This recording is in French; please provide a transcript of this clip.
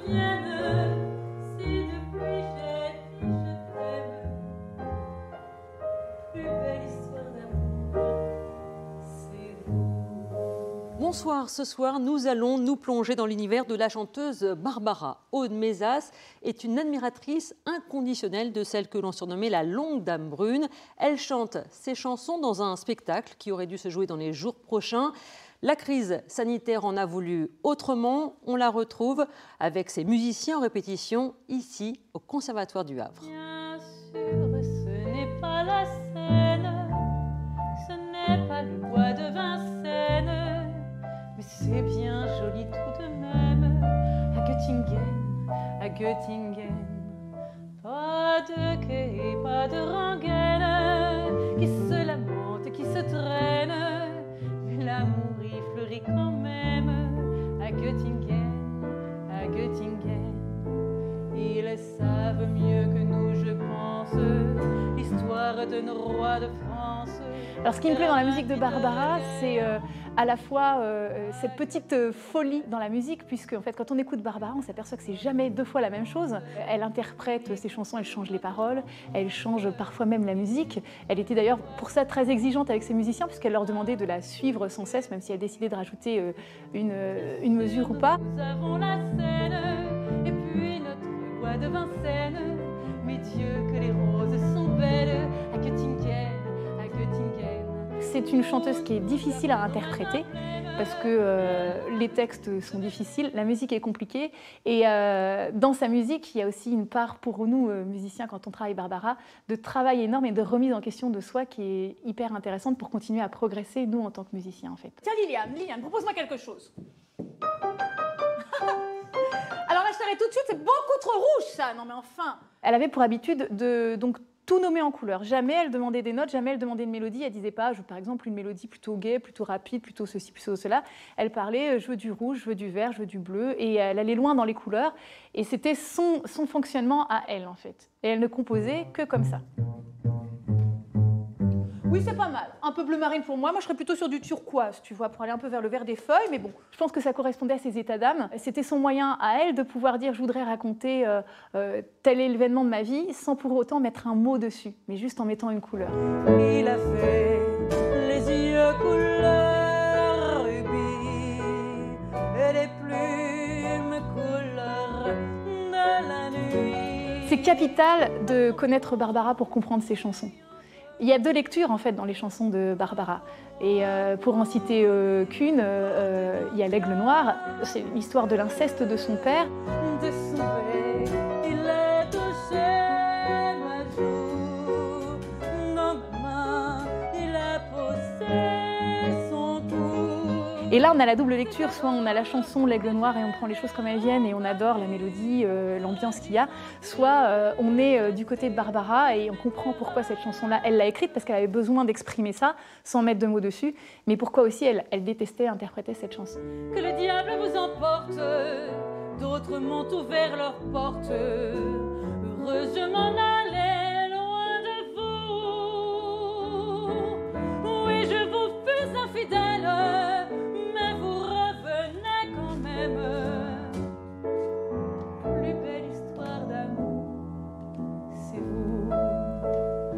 revienne. Si depuis j'ai dit je t'aime, plus belle histoire d'amour, c'est vous. Bonsoir, ce soir nous allons nous plonger dans l'univers de la chanteuse Barbara. Aude Mesas est une admiratrice inconditionnelle de celle que l'on surnommait la longue dame brune. Elle chante ses chansons dans un spectacle qui aurait dû se jouer dans les jours prochains. La crise sanitaire en a voulu autrement. On la retrouve avec ses musiciens en répétition ici au Conservatoire du Havre. Bien sûr, ce n'est pas la Seine, ce n'est pas le bois de Vincennes, mais c'est bien joli tout de même. À Göttingen, pas de quai et pas de rengaine qui se lamentent, qui se traînent, mais l'amour y fleurit quand même. À Göttingen, ils savent mieux que nous, je pense, l'histoire de nos rois de France. Alors ce qui me plaît dans la musique de Barbara, c'est à la fois cette petite folie dans la musique, puisque en fait, quand on écoute Barbara, on s'aperçoit que c'est jamais deux fois la même chose. Elle interprète ses chansons, elle change les paroles, elle change parfois même la musique. Elle était d'ailleurs pour ça très exigeante avec ses musiciens, puisqu'elle leur demandait de la suivre sans cesse, même si elle décidait de rajouter une mesure ou pas. Nous avons la Seine et puis notre bois de Vincennes, mais Dieu que les roses sont belles à Göttingen. C'est une chanteuse qui est difficile à interpréter parce que les textes sont difficiles, la musique est compliquée et dans sa musique, il y a aussi une part pour nous musiciens quand on travaille Barbara de travail énorme et de remise en question de soi qui est hyper intéressante pour continuer à progresser nous en tant que musiciens en fait. Tiens Liliane, propose-moi quelque chose. Alors là je t'arrête tout de suite, c'est beaucoup trop rouge ça, non mais enfin. Elle avait pour habitude de donc tout nommer en couleurs. Jamais elle demandait des notes, jamais elle demandait une mélodie. Elle disait pas, je veux par exemple une mélodie plutôt gaie, plutôt rapide, plutôt ceci, plutôt cela. Elle parlait, je veux du rouge, je veux du vert, je veux du bleu. Et elle allait loin dans les couleurs. Et c'était son fonctionnement à elle, en fait. Et elle ne composait que comme ça. Oui, c'est pas mal. Un peu bleu marine pour moi. Moi, je serais plutôt sur du turquoise, tu vois, pour aller un peu vers le vert des feuilles, mais bon. Je pense que ça correspondait à ses états d'âme. C'était son moyen à elle de pouvoir dire « je voudrais raconter tel est l'événement de ma vie » sans pour autant mettre un mot dessus, mais juste en mettant une couleur. Il a fait les yeux couleur rubis et les plumes couleur de la nuit. C'est capital de connaître Barbara pour comprendre ses chansons. Il y a deux lectures en fait dans les chansons de Barbara. Et pour en citer qu'une, il y a l'Aigle Noir. C'est l'histoire de l'inceste de son père. De son père, il est touché ma joue. Dans ma main, il a posé son cou. Et là, on a la double lecture. Soit on a la chanson l'Aigle Noir et on prend les choses comme elles viennent et on adore la mélodie, l'ambiance qu'il y a. Soit on est du côté de Barbara et on comprend pourquoi cette chanson-là, elle l'a écrite parce qu'elle avait besoin d'exprimer ça sans mettre de mots dessus. Mais pourquoi aussi elle détestait interpréter cette chanson. Que le diable vous emporte, d'autres m'ont ouvert leurs portes. Heureuse je m'en allais.